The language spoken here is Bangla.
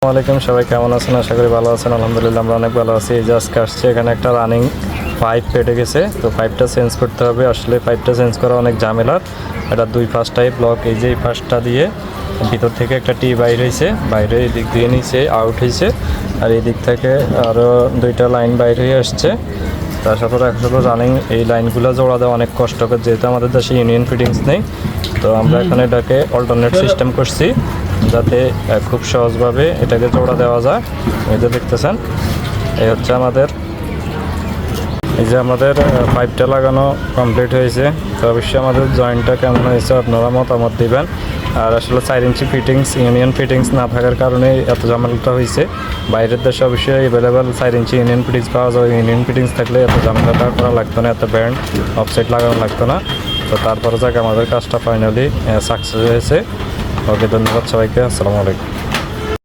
আসসালামাইকুম, সবাই কেমন আছেন? আশা করি ভালো আছেন। আলহামদুলিল্লাহ আমরা অনেক ভালো আছি। এই যে আজকে আসছে, এখানে একটা রানিং পাইপ কেটে গেছে, তো পাইপটা চেঞ্জ করতে হবে। আসলে পাইপটা চেঞ্জ করা অনেক ঝামেলার। এটা দুই পাশটাই ব্লক। এই যে এই পাশটা দিয়ে ভিতর থেকে একটা টি বাইর হয়েছে, বাইরে এই দিক দিয়ে নিচে আউট হয়েছে, আর এই দিক থেকে আরও দুইটা লাইন বাইর হয়ে আসছে। তার সাথে আসলে রানিং এই লাইনগুলো জোড়া দেওয়া অনেক কষ্টকর, যেহেতু আমাদের দেশে ইউনিয়ন ফিটিংস নেই। তো আমরা এখানে এটাকে অল্টারনেট সিস্টেম করছি, যাতে খুব সহজভাবে এটাকে জোড়া দেওয়া যায়। এই যে দেখতেছেন, এই হচ্ছে আমাদের পাইপটা লাগানো কমপ্লিট হয়েছে। তো অবশ্যই আমাদের জয়েন্টটা কেমন হয়েছে আপনারা মতামত দিবেন। আর আসলে 4 ইঞ্চি ফিটিংস, ইউনিয়ন ফিটিংস না থাকার কারণে এত ঝামেলাটা হয়েছে। বাইরের দেশে অবশ্যই অ্যাভেলেবেল 4 ইঞ্চি ইউনিয়ন ফিটিংস পাওয়া যায়। ইউনিয়ন ফিটিংস থাকলে এত ঝামেলাটা করা লাগতো না, এত ব্যান্ড অফসাইড লাগানো লাগতো না। তো তারপরে যাক আমাদের কাজটা ফাইনালি সাকসেস হয়েছে। ওকে, ধন্যবাদ সবাইকে। আসসালামু আলাইকুম।